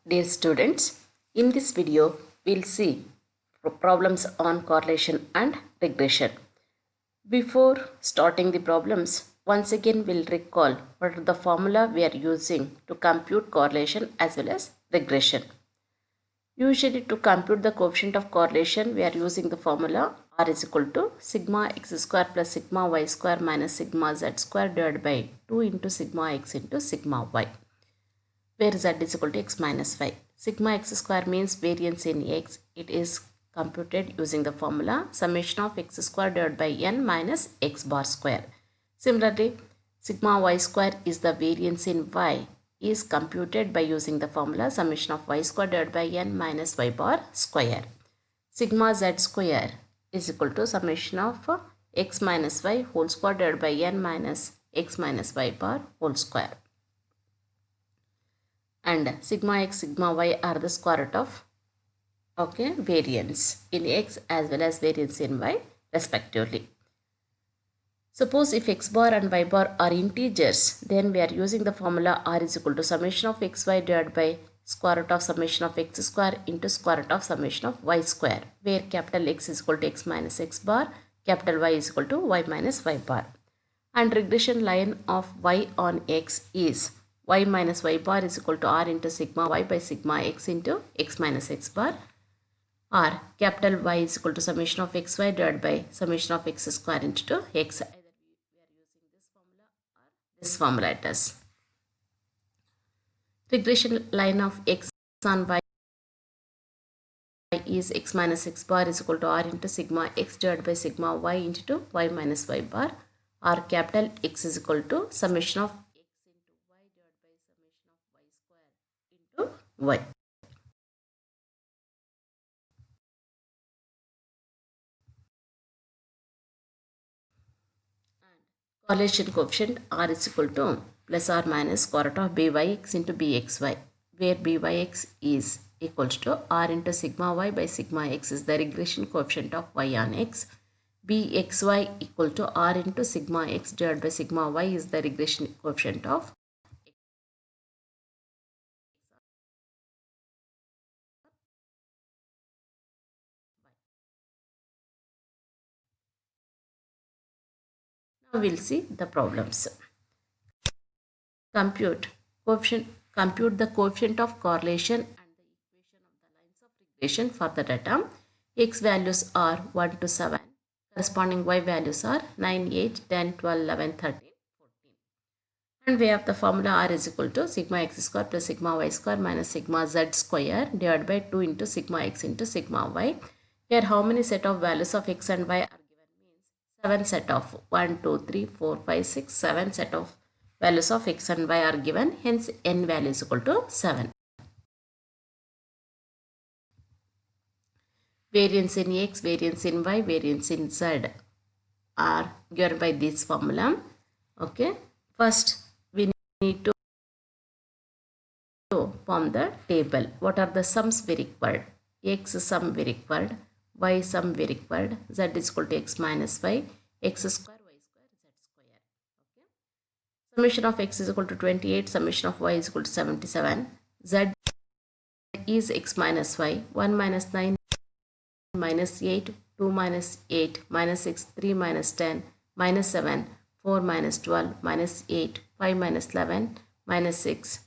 Dear students, in this video we'll see problems on correlation and regression. Before starting the problems, once again we'll recall what are the formula we are using to compute correlation as well as regression. Usually to compute the coefficient of correlation, we are using the formula R is equal to sigma x square plus sigma y square minus sigma z square divided by 2 into sigma x into sigma y, where z is equal to x minus 5. Sigma x square means variance in x. It is computed using the formula summation of x square divided by n minus x bar square. Similarly, sigma y square is the variance in y is computed by using the formula summation of y square divided by n minus y bar square. Sigma z square is equal to summation of x minus y whole square divided by n minus x minus y bar whole square. And sigma x, sigma y are the square root of variance in x as well as variance in y respectively. Suppose if x bar and y bar are integers, then we are using the formula R is equal to summation of xy divided by square root of summation of x square into square root of summation of y square, where capital X is equal to x minus x bar, capital Y is equal to y minus y bar. And regression line of y on x is y minus y bar is equal to R into sigma y by sigma x into x minus x bar, or capital Y is equal to summation of xy divided by summation of x square into x. Either we are using this formula or this formula it is. Regression line of x on y is x minus x bar is equal to R into sigma x divided by sigma y into y minus y bar, or capital X is equal to summation of x into y divided by summation of y square into y. And correlation coefficient R is equal to plus or minus square root of byx into bxy, where byx is equals to R into sigma y by sigma x is the regression coefficient of y on x. Bxy equal to R into sigma x divided by sigma y is the regression coefficient of x. Now we'll see the problems. Compute the coefficient of correlation and the equation of the lines of regression for the data. X values are 1 to 7. Corresponding y values are 9, 8, 10, 12, 11, 13, 14. And we have the formula R is equal to sigma x square plus sigma y square minus sigma z square divided by 2 into sigma x into sigma y. Here how many set of values of x and y are given means 7 set of 1, 2, 3, 4, 5, 6, 7 set of values of x and y are given, hence n value is equal to 7. Variance in x, variance in y, variance in z are given by this formula. Okay, first we need to form the table. What are the sums we required? X sum we required, y sum we required, z is equal to x minus y, x square, y square, z square. Okay. Summation of x is equal to 28, summation of y is equal to 77, z is x minus y, 1 minus 9 minus 8, 2 minus 8, minus 6, 3 minus 10, minus 7, 4 minus 12, minus 8, 5 minus 11, minus 6,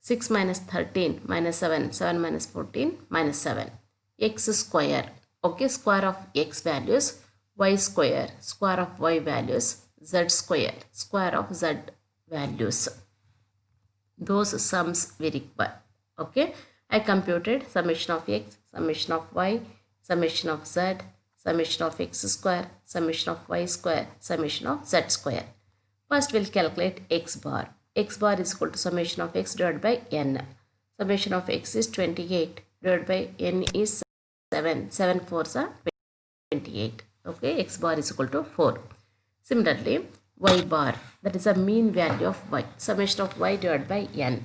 6 minus 13, minus 7, 7 minus 14, minus 7. X square, okay, square of x values, y square, square of y values, z square, square of z values. Those sums we require. Okay, I computed summation of x, summation of y, summation of z, summation of x square, summation of y square, summation of z square. First we'll calculate x bar. X bar is equal to summation of x divided by n. Summation of x is 28 divided by n is 7. 7 4s are 28. Okay, x bar is equal to 4. Similarly, y bar, that is the mean value of y. Summation of y divided by n.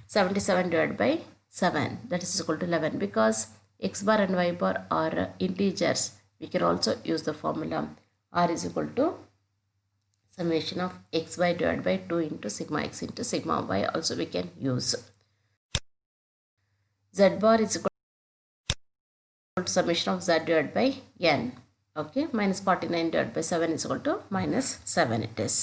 77 divided by 7, that is equal to 11. Because x bar and y bar are integers, we can also use the formula R is equal to summation of xy divided by 2 into sigma x into sigma y also we can use. z bar is equal to summation of z divided by n. Okay, minus 49 divided by 7 is equal to minus 7 it is.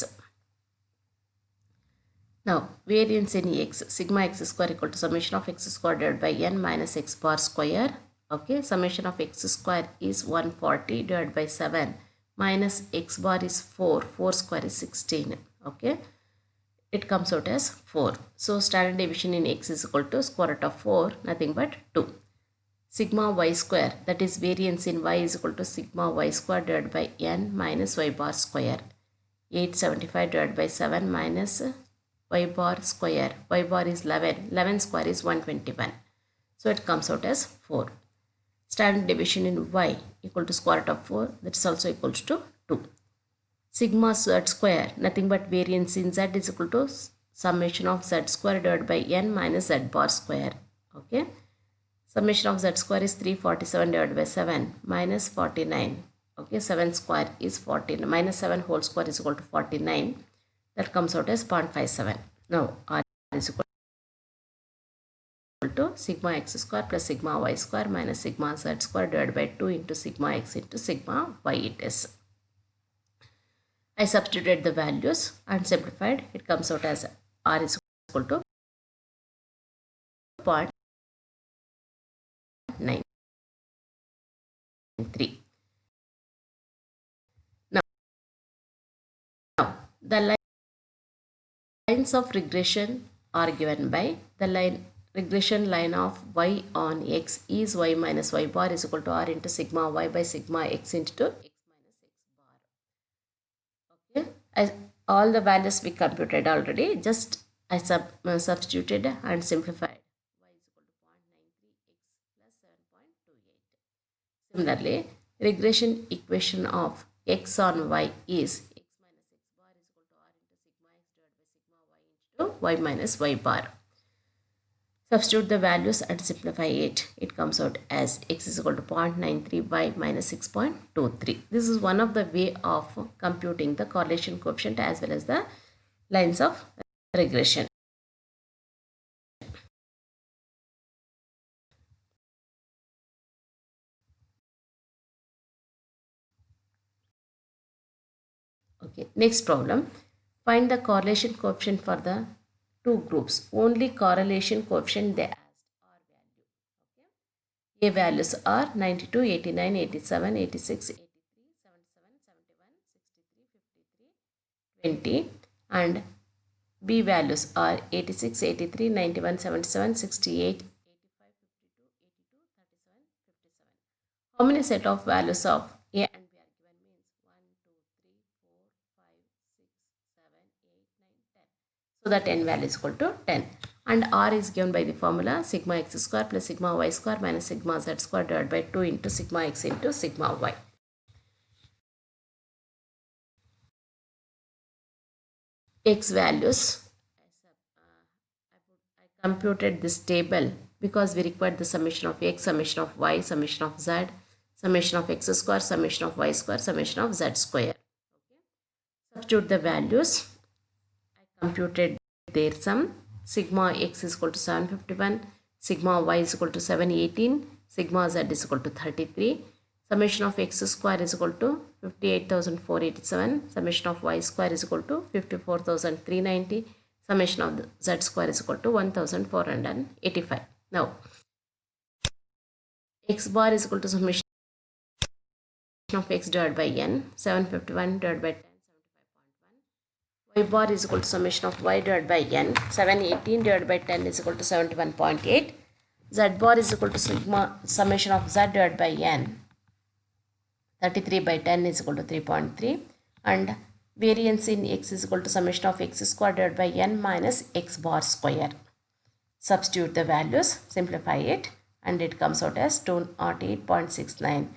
Now, variance in x, sigma x square equal to summation of x square divided by n minus x bar square. Okay, summation of x square is 140 divided by 7 minus x bar is 4, 4 square is 16. Okay, it comes out as 4. So, standard deviation in x is equal to square root of 4, nothing but 2. Sigma y square, that is variance in y is equal to sigma y square divided by n minus y bar square. 875 divided by 7 minus y bar square. Y bar is 11. 11 square is 121. So it comes out as 4. Standard deviation in y equal to square root of 4. That is also equal to 2. Sigma z square, nothing but variance in z is equal to summation of z square divided by n minus z bar square. Okay. Summation of z square is 347 divided by 7 minus 49. Okay, 7 square is 14. Minus 7 whole square is equal to 49. That comes out as 0.57. Now, R is equal to sigma x square plus sigma y square minus sigma z square divided by 2 into sigma x into sigma y it is. I substituted the values and simplified. It comes out as R is equal to 0.93. Now, the lines of regression are given by the regression line of y on x is y minus y bar is equal to r into sigma y by sigma x into x minus x bar. Okay, all the values we computed already, just I substituted and simplified. Y is equal to 0.93 x plus 7.28. Similarly, regression equation of x on y is x minus x bar is equal to r into sigma x divided by sigma y into y minus y bar. Substitute the values and simplify it. It comes out as x is equal to 0.93 y minus 6.23. This is one of the way of computing the correlation coefficient as well as the lines of regression. Okay, next problem. Find the correlation coefficient for the two groups. Only correlation coefficient they asked R value. Okay. A values are 92, 89, 87, 86, 83, 77, 71, 63, 53, 20 and B values are 86, 83, 91, 77, 68, 85, 52, 82, 37, 57. How many set of values of A and B are given means 1, 2, 3, 4, 5, 6, 7, 8, 9, 10. So that n value is equal to 10. And R is given by the formula sigma x square plus sigma y square minus sigma z square divided by 2 into sigma x into sigma y. X values. I computed this table because we required the summation of x, summation of y, summation of z, summation of x square, summation of y square, summation of z square. Okay. Substitute the values. I computed their sum. Sigma x is equal to 751, sigma y is equal to 718, sigma z is equal to 33. Summation of x square is equal to 58,487. Summation of y square is equal to 54,390. Summation of z square is equal to 1,485. Now, x bar is equal to summation of x divided by n, 751 divided by 10, 75.1. Y bar is equal to summation of y divided by n, 718 divided by 10 is equal to 71.8. Z bar is equal to sigma summation of z divided by n, 33 by 10 is equal to 3.3, and variance in x is equal to summation of x square divided by n minus x bar square. Substitute the values, simplify it, and it comes out as 208.69.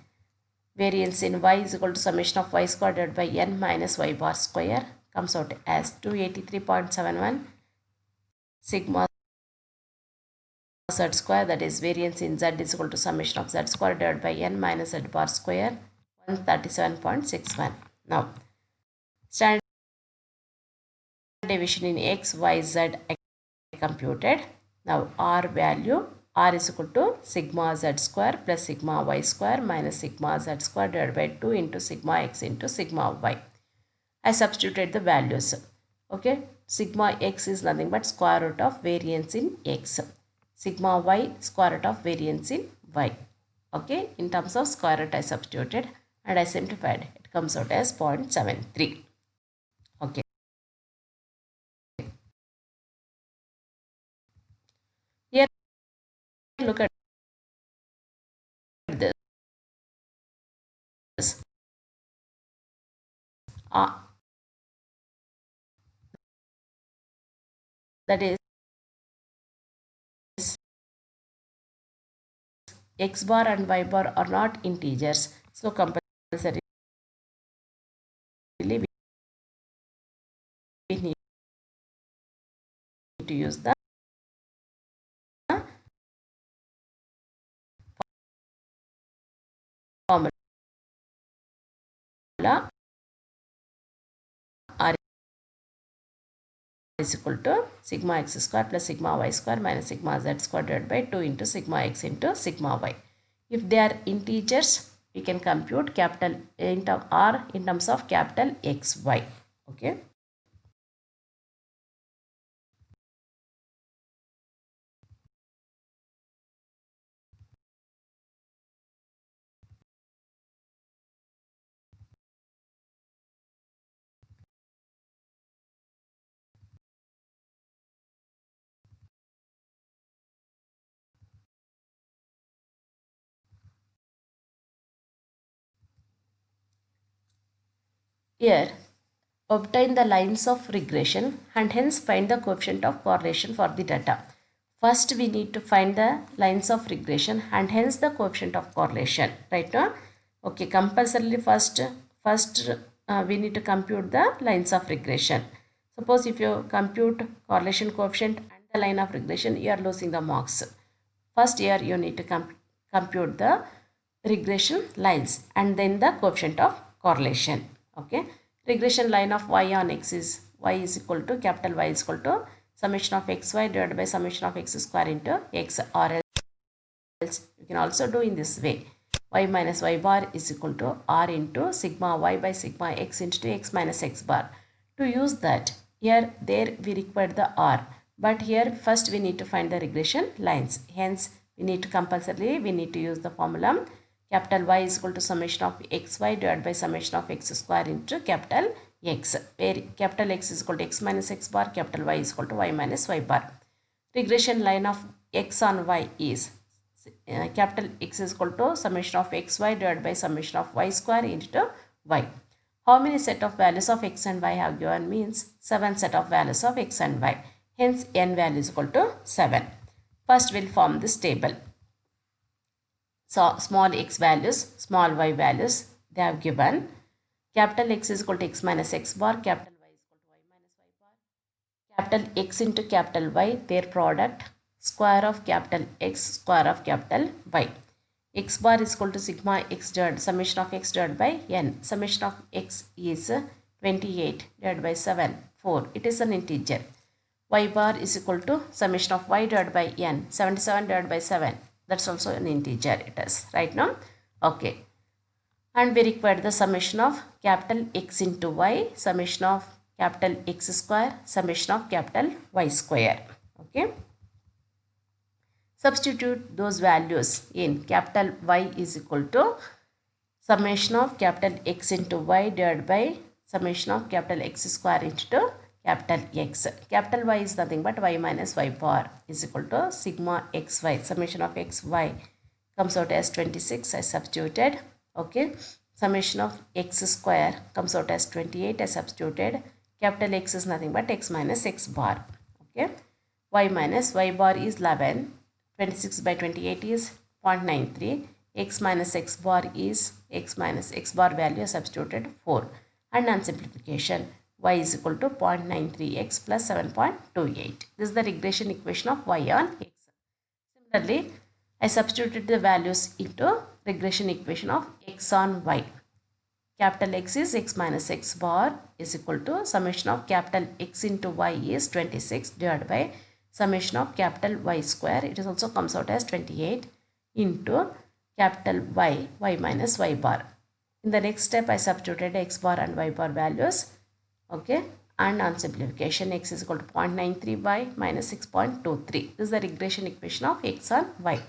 Variance in y is equal to summation of y square divided by n minus y bar square comes out as 283.71. Sigma z square, that is variance in z is equal to summation of z square divided by n minus z bar square, 137.61. Now, standard deviation in x, y, z I computed. Now, R value R is equal to sigma z square plus sigma y square minus sigma z square divided by 2 into sigma x into sigma y. I substituted the values. Okay, sigma x is nothing but square root of variance in x. Sigma y square root of variance in y. Okay, in terms of square root I substituted and I simplified. It comes out as 0.73. Okay. Here look at this. That is x bar and y bar are not integers. So compulsorily we need to use the formula R is equal to sigma x square plus sigma y square minus sigma z square divided by 2 into sigma x into sigma y. If they are integers, we can compute capital R in terms of capital X, Y. Okay. Here, obtain the lines of regression and hence find the coefficient of correlation for the data. First, we need to find the lines of regression and hence the coefficient of correlation. Right now, okay, compulsorily first we need to compute the lines of regression. Suppose if you compute correlation coefficient and the line of regression, you are losing the marks. First here you need to compute the regression lines and then the coefficient of correlation. Okay, regression line of y on x is y is equal to capital Y is equal to summation of xy divided by summation of x square into x, or else you can also do in this way. Y minus y bar is equal to r into sigma y by sigma x into x minus x bar. To use that, here there we require the r, but here first we need to find the regression lines. Hence we need to compulsorily we need to use the formula capital Y is equal to summation of xy divided by summation of x square into capital X, where capital X is equal to x minus x bar, capital Y is equal to y minus y bar. Regression line of x on y is capital X is equal to summation of xy divided by summation of y square into y. How many set of values of x and y have given means 7 set of values of x and y. Hence n value is equal to 7. First we'll form this table. So small x values, small y values they have given. Capital X is equal to x minus x bar, capital Y is equal to y minus y bar. Capital X into capital Y, their product, square of capital X, square of capital Y. X bar is equal to sigma x divided summation of x divided by n. Summation of x is 28 divided by 7, 4. It is an integer. Y bar is equal to summation of y divided by n, 77 divided by 7. That's also an integer it is, right now. Okay. And we require the summation of capital X into Y, summation of capital X square, summation of capital Y square. Okay. Substitute those values in. Capital Y is equal to summation of capital X into Y divided by summation of capital X square into capital X. Capital Y is nothing but y minus y bar is equal to sigma xy. Summation of xy comes out as 26. I substituted. Okay. Summation of x square comes out as 28. I substituted. Capital X is nothing but x minus x bar. Okay. Y minus y bar is 11. 26 by 28 is 0.93. X minus x bar is x minus x bar value substituted 4. And on simplification, y is equal to 0.93x plus 7.28. This is the regression equation of y on x. Similarly, I substituted the values into regression equation of x on y. Capital X is x minus x bar is equal to summation of capital X into y is 26 divided by summation of capital Y square. It is also comes out as 28 into capital Y minus Y bar. In the next step, I substituted X bar and Y bar values. Okay. And on simplification, X is equal to 0.93 Y minus 6.23. This is the regression equation of X on Y.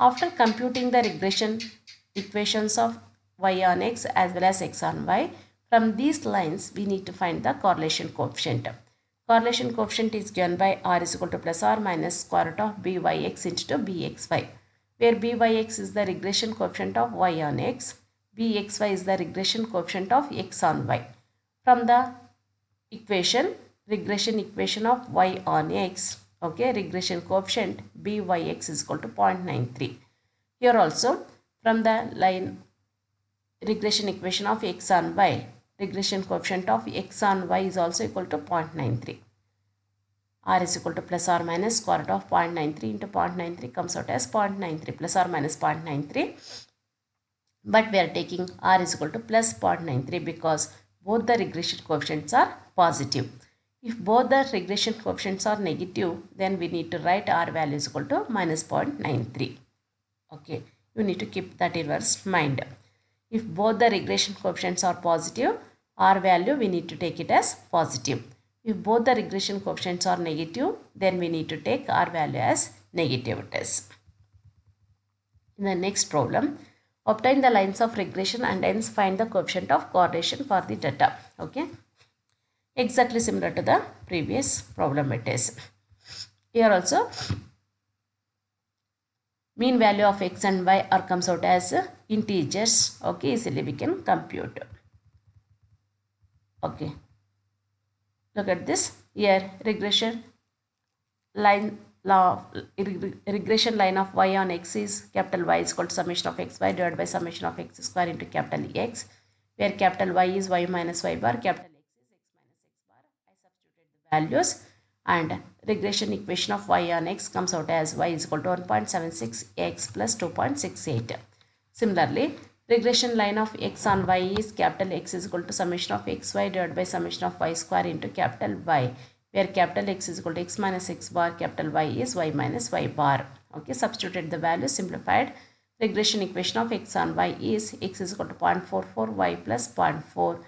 After computing the regression equations of Y on X as well as X on Y, from these lines, we need to find the correlation coefficient. Correlation coefficient is given by R is equal to plus or minus square root of Byx into Bxy, where Byx is the regression coefficient of Y on X, Bxy is the regression coefficient of X on Y. From the regression equation of Y on X, okay, regression coefficient Byx is equal to 0.93. Here also, from the line regression equation of X on Y, regression coefficient of X on Y is also equal to 0.93. R is equal to plus or minus square root of 0.93 into 0.93 comes out as 0.93 plus or minus 0.93. But we are taking R is equal to plus 0.93 because both the regression coefficients are positive. If both the regression coefficients are negative, then we need to write R value is equal to minus 0.93. Okay, you need to keep that in your mind. If both the regression coefficients are positive, R value we need to take it as positive. If both the regression coefficients are negative, then we need to take R value as negative it is. In the next problem, obtain the lines of regression and hence find the coefficient of correlation for the data. Okay, exactly similar to the previous problem it is. Here also, mean value of X and Y are comes out as integers. Okay, easily we can compute. Okay, look at this. Here regression line regression line of Y on X is capital Y is equal to summation of XY divided by summation of X square into capital X, where capital Y is Y minus Y bar, capital X is X minus X bar. I substituted the values and regression equation of Y on X comes out as Y is equal to 1.76 X plus 2.68. Similarly, regression line of X on Y is capital X is equal to summation of XY divided by summation of Y square into capital Y, where capital X is equal to X minus X bar, capital Y is Y minus Y bar. Okay, substituted the value, simplified. Regression equation of X on Y is X is equal to 0.44 Y plus 0.4.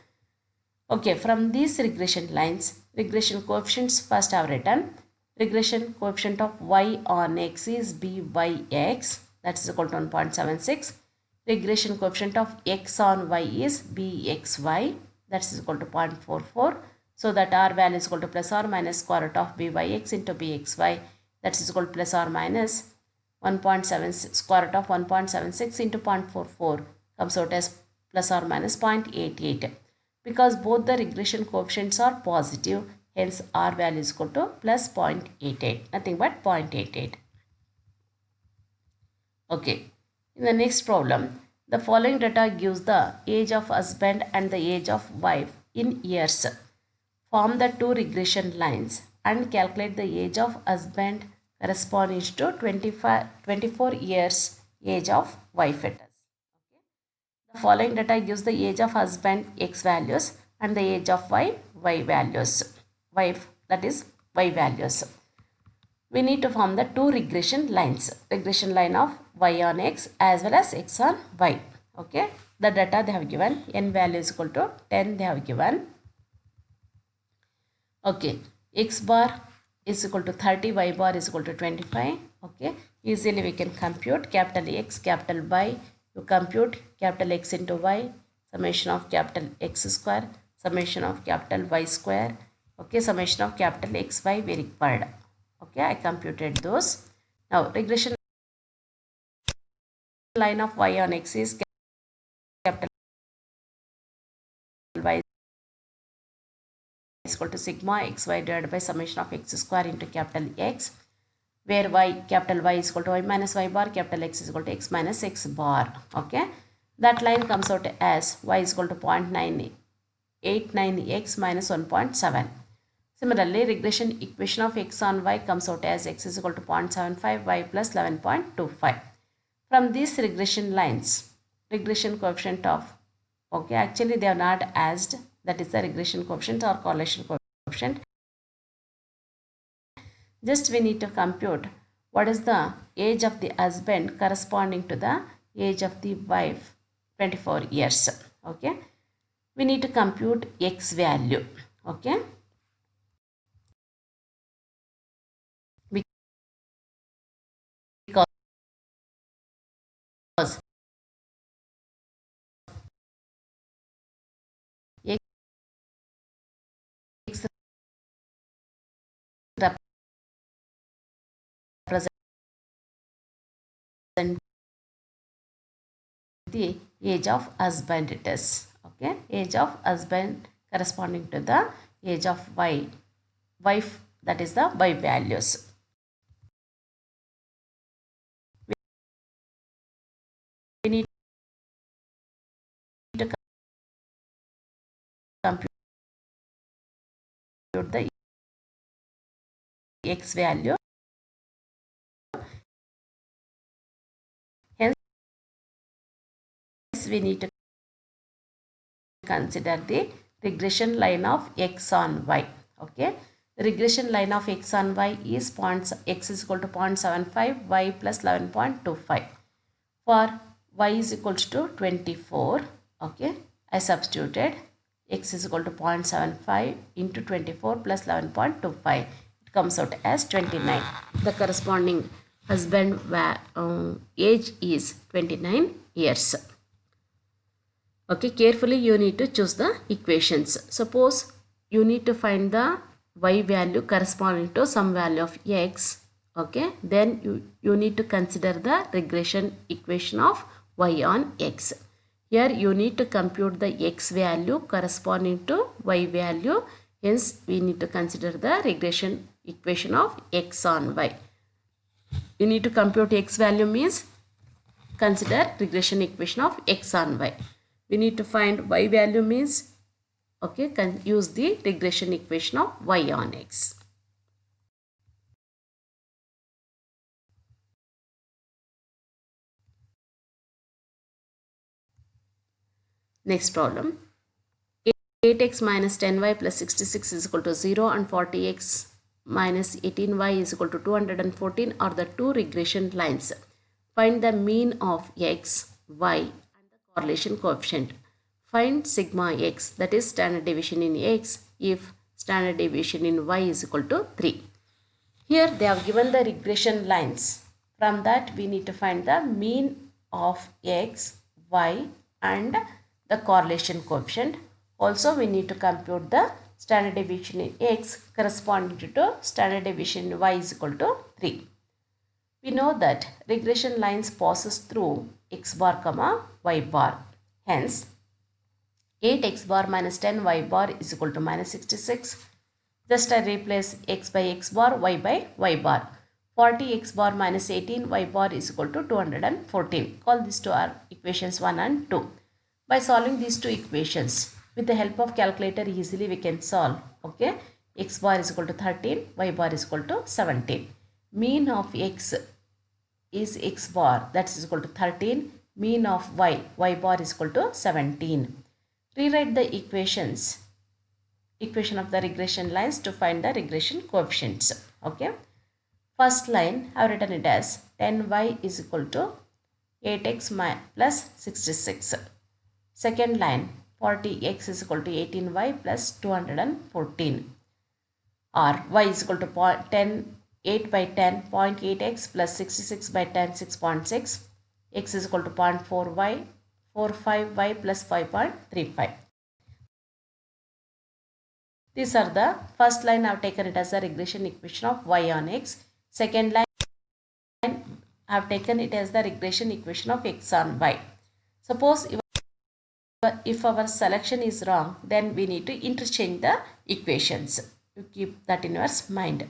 Okay, from these regression lines, regression coefficients first have written. Regression coefficient of Y on X is Byx, that is equal to 1.76. Regression coefficient of X on Y is Bxy, that is equal to 0.44. So that R value is equal to plus or minus square root of Byx into Bxy, that is equal to plus or minus 1.7 square root of 1.76 into 0.44 comes out as plus or minus 0.88. Because both the regression coefficients are positive, hence R value is equal to plus 0.88, nothing but 0.88. Okay, in the next problem, the following data gives the age of husband and the age of wife in years. Form the two regression lines and calculate the age of husband corresponding to 24 years age of wife it is. Okay. The following data gives the age of husband X values and the age of wife Y values. Wife, that is Y values. We need to form the two regression lines. Regression line of Y on X as well as X on Y. Okay. The data they have given, N value is equal to 10 they have given. Okay, X bar is equal to 30, Y bar is equal to 25. Okay, easily we can compute capital X, capital Y. You compute capital X into Y, summation of capital X square, summation of capital Y square. Okay, summation of capital X, Y we required. Okay, I computed those. Now, regression line of Y on X is capital Y is equal to sigma xy divided by summation of x square into capital X, where capital Y is equal to Y minus Y bar, capital X is equal to X minus X bar. Okay, that line comes out as Y is equal to 0.989x minus 1.7. Similarly, regression equation of X on Y comes out as X is equal to 0.75 Y plus 11.25. From these regression lines, regression coefficient of, okay, actually they are not asked, that is the regression coefficient or correlation coefficient. Just we need to compute what is the age of the husband corresponding to the age of the wife, 24 years. Okay. We need to compute x value. Okay. Because x represents the age of husband it is. Okay. Age of husband corresponding to the age of wife, that is the y values. We need to compute the x value. Hence, we need to consider the regression line of x on y. Okay. The regression line of x on y is x is equal to 0.75, y plus 11.25. For y is equal to 24. Okay. I substituted x is equal to 0.75 into 24 plus 11.25. It comes out as 29. The corresponding husband age is 29 years. Okay, carefully you need to choose the equations. Suppose you need to find the y value corresponding to some value of x. Okay, then you need to consider the regression equation of y on x. Here you need to compute the x value corresponding to y value. Hence, we need to consider the regression equation of x on y. You need to compute x value means consider regression equation of x on y. We need to find y value means, okay, can use the regression equation of y on x. Next problem. 8x minus 10y plus 66 is equal to 0 and 40x minus 18y is equal to 214 are the two regression lines. Find the mean of x, y and the correlation coefficient. Find sigma x, that is standard deviation in x, if standard deviation in y is equal to 3. Here they have given the regression lines. From that we need to find the mean of x, y and the correlation coefficient. Also we need to compute the standard deviation in x corresponding to standard deviation in y is equal to 3. We know that regression lines passes through x bar comma y bar. Hence 8x bar minus 10y bar is equal to minus 66. Just I replace x by x bar, y by y bar. 40x bar minus 18y bar is equal to 214. Call these two are equations 1 and 2. By solving these two equations, with the help of calculator easily we can solve. Okay, x bar is equal to 13, y bar is equal to 17. Mean of x is x bar, that is equal to 13. Mean of y bar is equal to 17. Rewrite the equation of the regression lines to find the regression coefficients. Okay. First line I have written it as 10y is equal to 8x plus 66. Second line 40x is equal to 18y plus 214. Or y is equal to 8 by 10 0.8x plus 66 by 10 6.6. X is equal to 0.4y 45y plus 5.35. These are the first line I have taken it as a regression equation of y on x. Second line I have taken it as the regression equation of x on y. Suppose if our selection is wrong, then we need to interchange the equations. You keep that in your mind.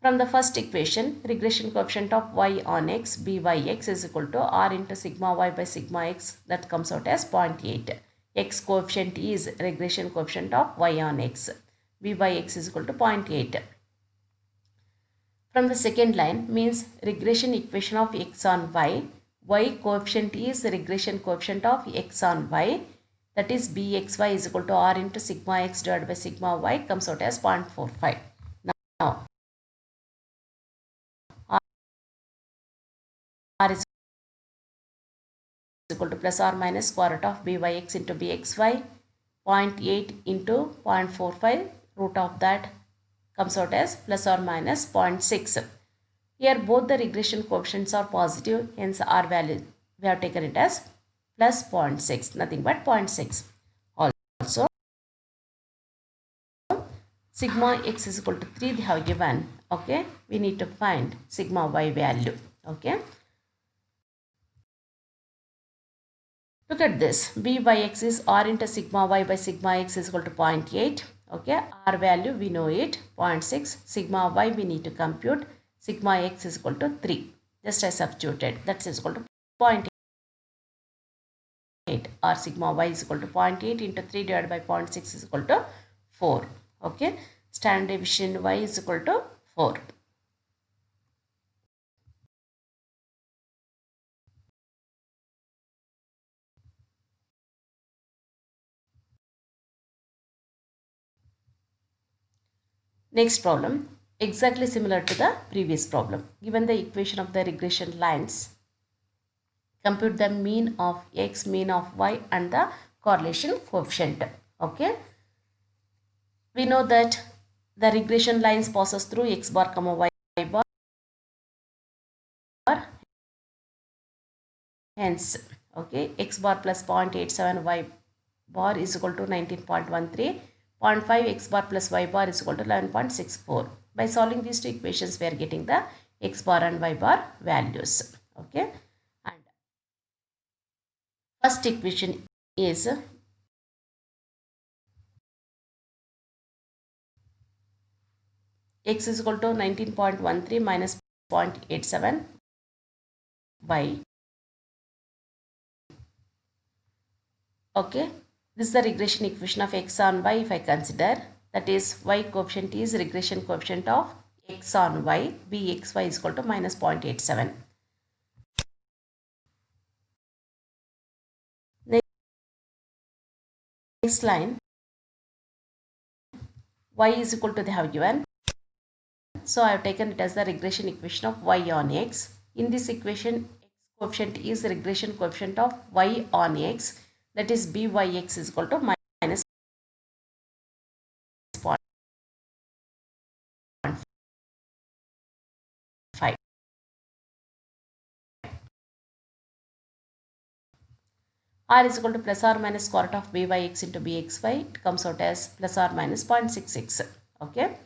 From the first equation, regression coefficient of y on x, byx is equal to r into sigma y by sigma x, that comes out as 0.8. X coefficient is regression coefficient of y on x. Byx is equal to 0.8. From the second line means regression equation of x on y. Y coefficient is regression coefficient of x on y. That is bxy is equal to r into sigma x divided by sigma y, comes out as 0.45. Now equal to plus or minus square root of byx into bxy. 0.8 into 0.45, root of that comes out as plus or minus 0.6. Here both the regression coefficients are positive, hence R value we have taken it as plus 0.6, nothing but 0.6. Also, sigma x is equal to 3 they have given. Okay, we need to find sigma y value. Okay, look at this. B by x is R into sigma y by sigma x is equal to 0.8. Okay, R value we know it 0.6. Sigma y we need to compute. Sigma x is equal to 3. Just I substituted. That is equal to 0.8. Or sigma y is equal to 0.8 into 3 divided by 0.6 is equal to 4. Okay, standard deviation y is equal to 4. Next problem, exactly similar to the previous problem. Given the equation of the regression lines, compute the mean of x, mean of y and the correlation coefficient. Okay, we know that the regression lines passes through x bar comma y bar, hence okay, x bar plus 0.87 y bar is equal to 19.13, 0.5 x bar plus y bar is equal to 11.64. By solving these two equations we are getting the x bar and y bar values. Okay, and first equation is x is equal to 19.13 minus 0.87 y. Okay, this is the regression equation of x on y if I consider, that is y coefficient is regression coefficient of x on y, bxy is equal to minus 0.87. Next line, y is equal to they have given. So I have taken it as the regression equation of y on x. In this equation, x coefficient is regression coefficient of y on x, that is byx is equal to minus 0.5. R is equal to plus or minus square root of byx into bxy. It comes out as plus or minus 0.66. Okay.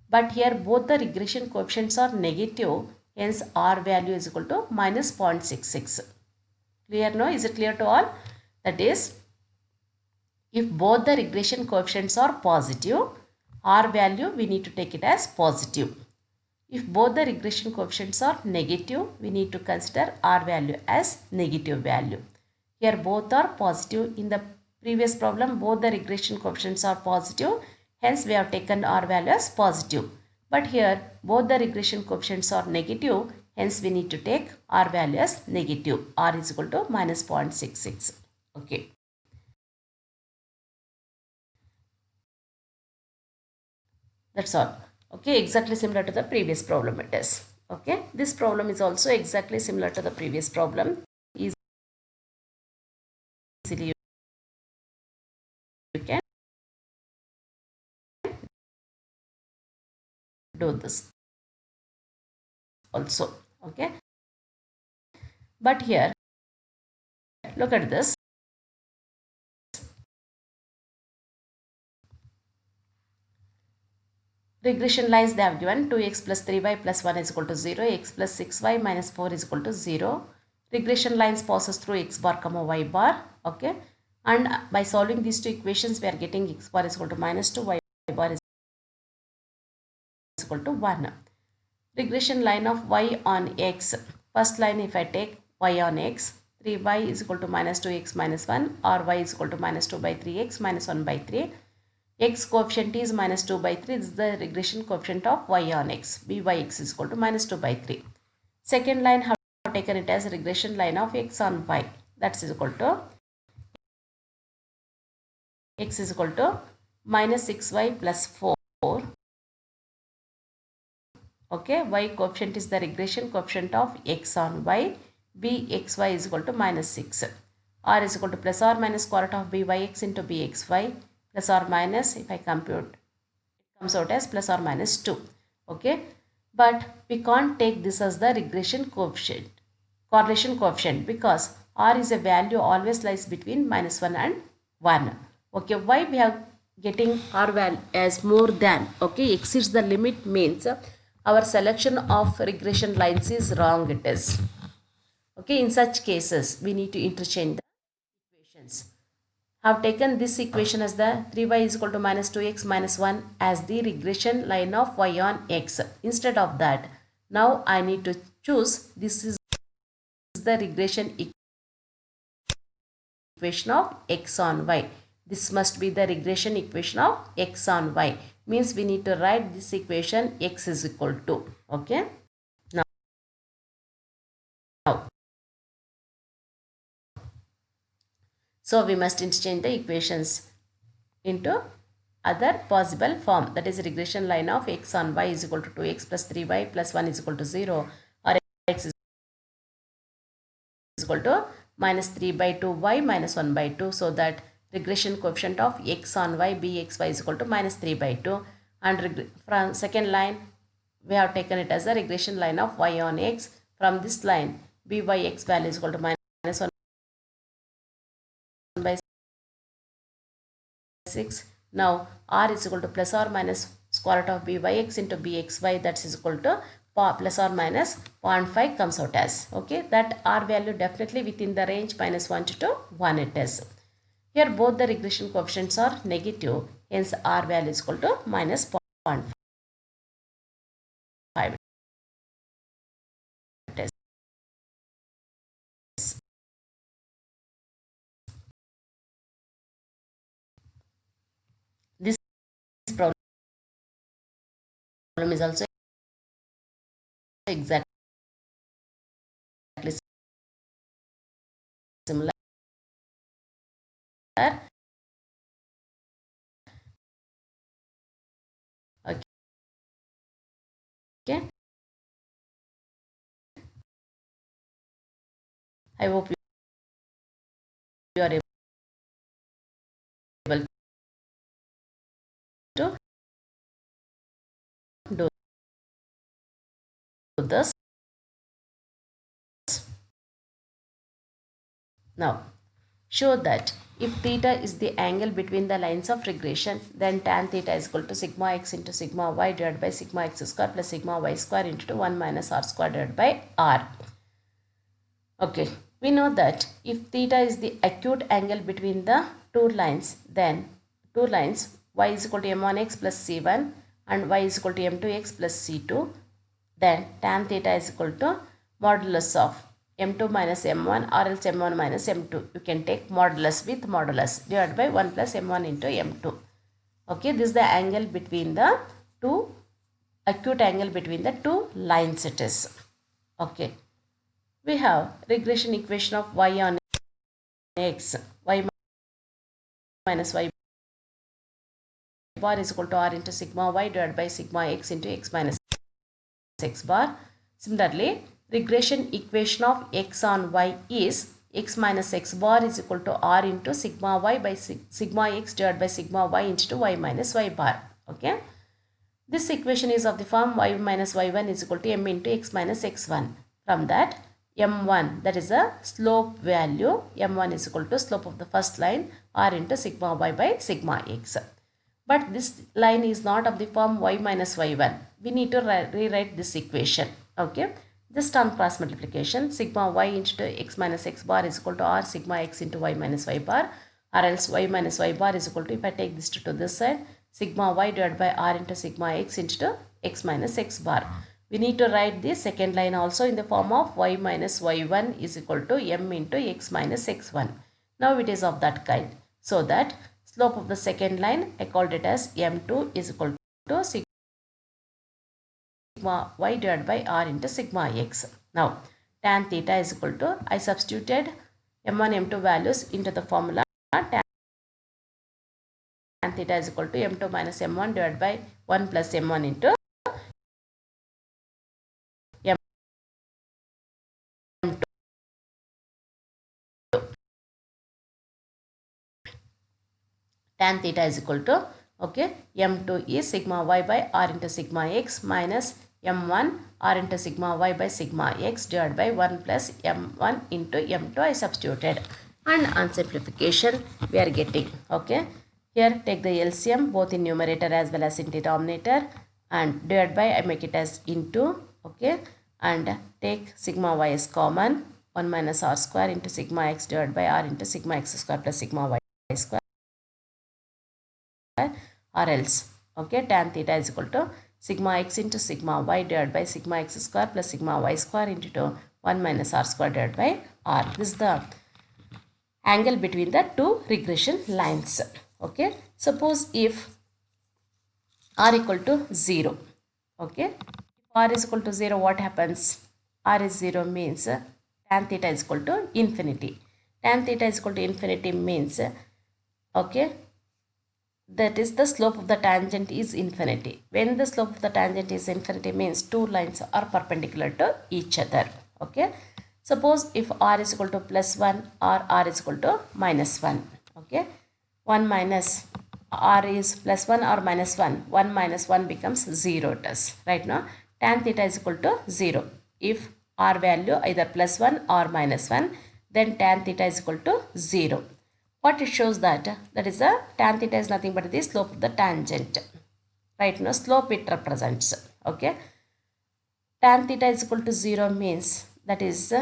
But here both the regression coefficients are negative. Hence R value is equal to minus 0.66. Clear now? Is it clear to all? That is, if both the regression coefficients are positive, R value we need to take it as positive. If both the regression coefficients are negative, we need to consider R value as negative value. Here both are positive. In the previous problem, both the regression coefficients are positive. Hence, we have taken R value as positive. But here, both the regression coefficients are negative. Hence, we need to take R value as negative. R is equal to minus 0.66. Okay. That's all. Okay, exactly similar to the previous problem it is. Okay, this problem is also exactly similar to the previous problem. Easily you can do this also. Okay, but here look at this. Regression lines they have given 2x plus 3y plus 1 is equal to 0, x plus 6y minus 4 is equal to 0. Regression lines passes through x bar comma y bar. Okay, and by solving these two equations we are getting x bar is equal to minus 2, y bar is equal to 1. Regression line of y on x. First line if I take y on x, 3y is equal to minus 2x minus 1, or y is equal to minus 2 by 3x minus 1 by 3. X coefficient is minus 2 by 3. This is the regression coefficient of y on x. Byx is equal to minus 2 by 3. Second line have taken it as regression line of x on y. That is equal to x is equal to minus 6y plus 4. Okay, y coefficient is the regression coefficient of x on y. Bxy is equal to minus 6. r is equal to plus or minus square root of byx into bxy plus or minus, if I compute, it comes out as plus or minus 2. Okay, but we can't take this as the regression coefficient, correlation coefficient, because r is a value always lies between minus 1 and 1. Okay, why we have getting r value as more than, okay, exceeds the limit means our selection of regression lines is wrong, it is. Okay, in such cases we need to interchange the equations. Have taken this equation as the 3y is equal to minus 2x minus 1 as the regression line of y on x. Instead of that, now I need to choose this is the regression equation of x on y. This must be the regression equation of x on y. Means we need to write this equation x is equal to. Okay. Now so we must interchange the equations into other possible form, that is regression line of x on y is equal to 2x plus 3y plus 1 is equal to 0, or x is equal to minus 3 by 2y minus 1 by 2, so that regression coefficient of x on y bxy is equal to minus 3 by 2, and from second line we have taken it as a regression line of y on x. From this line byx value is equal to minus 1 by 6. Now r is equal to plus or minus square root of byx into bxy, that is equal to plus or minus 0.5 comes out as. Okay, that r value definitely within the range minus 1 to 1 it is. Here both the regression coefficients are negative, hence r value is equal to minus 0.5. It is. This problem is also exactly similar. Okay, I hope you are able to do this. Now show that if theta is the angle between the lines of regression, then tan theta is equal to sigma x into sigma y divided by sigma x square plus sigma y square into 1 minus r square divided by r. Okay, we know that if theta is the acute angle between the two lines, then two lines y is equal to m1x plus c1 and y is equal to m2x plus c2, then tan theta is equal to modulus of m2 minus m1 or else m1 minus m2. You can take modulus with modulus divided by 1 plus m1 into m2. Okay, this is the angle between the two, acute angle between the two lines it is. Okay, we have regression equation of y on x, y minus y bar is equal to r into sigma y divided by sigma x into x minus x bar. Similarly, regression equation of x on y is x minus x bar is equal to r into sigma y by sigma x divided by sigma y into y minus y bar. Okay, this equation is of the form y minus y1 is equal to m into x minus x1. From that, m1, that is a slope value, m1 is equal to slope of the first line r into sigma y by sigma x. But this line is not of the form y minus y1. We need to rewrite this equation. Okay, just on cross multiplication, sigma y into x minus x bar is equal to r sigma x into y minus y bar, or else y minus y bar is equal to, if I take this to this side, sigma y divided by r into sigma x into x minus x bar. We need to write the second line also in the form of y minus y1 is equal to m into x minus x1. Now it is of that kind, so that slope of the second line, I called it as m2 is equal to sigma y divided by r into sigma x. Now tan theta is equal to, I substituted m1 m2 values into the formula. Tan theta is equal to m2 minus m1 divided by 1 plus m1 into m2. tan theta is equal to, okay, m2 is sigma y by r into sigma x minus m1 r into sigma y by sigma x divided by 1 plus m1 into m2 I substituted. And on simplification we are getting, okay, here take the LCM both in numerator as well as in denominator and divide by, I make it as into, okay, and take sigma y is common, 1 minus r square into sigma x divided by r into sigma x square plus sigma y square, or else, okay, tan theta is equal to sigma x into sigma y divided by sigma x square plus sigma y square into 1 minus r square divided by r. This is the angle between the two regression lines. Okay, suppose if r equal to 0, okay, if r is equal to 0, what happens? R is 0 means tan theta is equal to infinity. Tan theta is equal to infinity means, okay, that is the slope of the tangent is infinity. When the slope of the tangent is infinity means two lines are perpendicular to each other. Okay, suppose if r is equal to plus 1 or r is equal to minus 1, okay, 1 minus r is plus 1 or minus 1, 1 minus 1 becomes 0 it is, right? Now tan theta is equal to 0. If r value either plus 1 or minus 1, then tan theta is equal to 0. What it shows that is the tan theta is nothing but the slope of the tangent, right? Now slope it represents, okay. Tan theta is equal to 0 means that is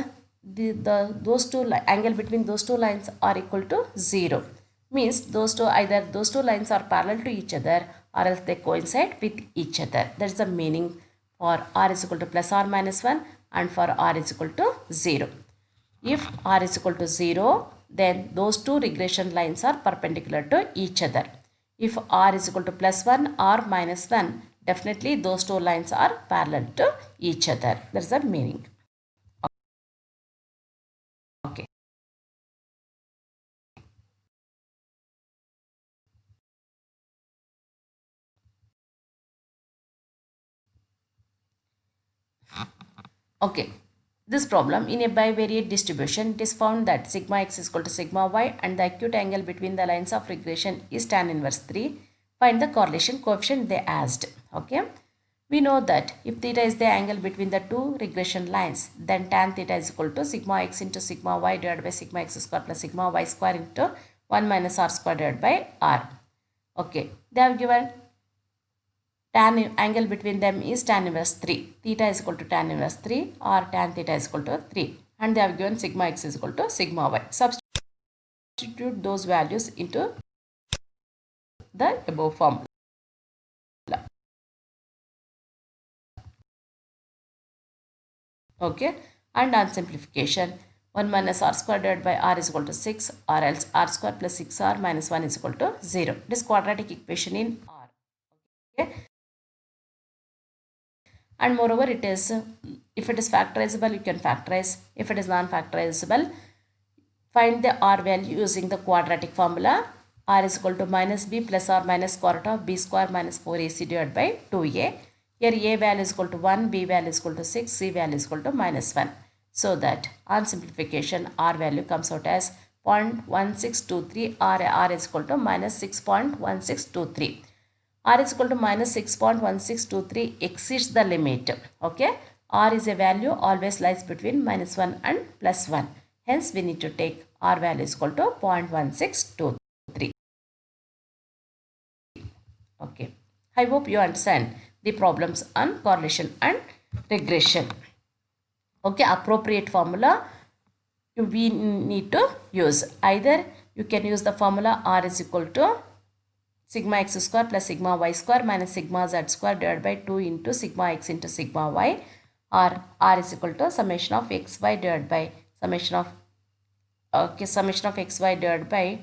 those two angle between those two lines are equal to 0, means either those two lines are parallel to each other or else they coincide with each other. That's the meaning for r is equal to plus or minus 1 and for r is equal to 0. If r is equal to 0, then those two regression lines are perpendicular to each other. If r is equal to plus 1 or minus 1, definitely those two lines are parallel to each other. That's the meaning. Okay. Okay. This problem, in a bivariate distribution, it is found that sigma x is equal to sigma y and the acute angle between the lines of regression is tan inverse 3. Find the correlation coefficient they asked. Okay. We know that if theta is the angle between the two regression lines, then tan theta is equal to sigma x into sigma y divided by sigma x square plus sigma y square into 1 minus r square divided by r. Okay. They have given tan angle between them is tan inverse 3. Theta is equal to tan inverse 3 or tan theta is equal to 3. And they have given sigma x is equal to sigma y. Substitute those values into the above formula. Okay. And on simplification, 1 minus r square divided by r is equal to 6 or else r square plus 6r minus 1 is equal to 0. This quadratic equation in r. Okay. And moreover, it is, if it is factorizable, you can factorize. If it is non-factorizable, find the r value using the quadratic formula. R is equal to minus b plus or minus square root of b square minus 4ac divided by 2a. Here a value is equal to 1, b value is equal to 6, c value is equal to minus 1. So that on simplification, r value comes out as 0.1623 or r is equal to minus 6.1623. R is equal to minus 6.1623 exceeds the limit. Okay. R is a value always lies between minus 1 and plus 1. Hence, we need to take R value is equal to 0.1623. Okay. I hope you understand the problems on correlation and regression. Okay. Appropriate formula we need to use. Either you can use the formula R is equal to sigma x square plus sigma y square minus sigma z square divided by 2 into sigma x into sigma y, or r is equal to summation of x y divided by summation of xy divided by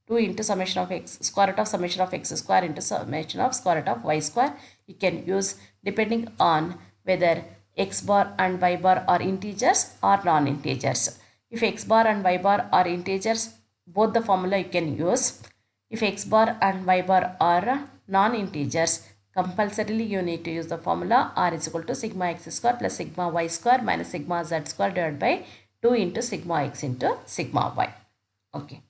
2 into summation of x square root of summation of x square into summation of square root of y square. You can use depending on whether x bar and y bar are integers or non-integers. If x bar and y bar are integers, both the formula you can use. If x bar and y bar are non-integers, compulsorily you need to use the formula r is equal to sigma x square plus sigma y square minus sigma z square divided by 2 into sigma x into sigma y. Okay.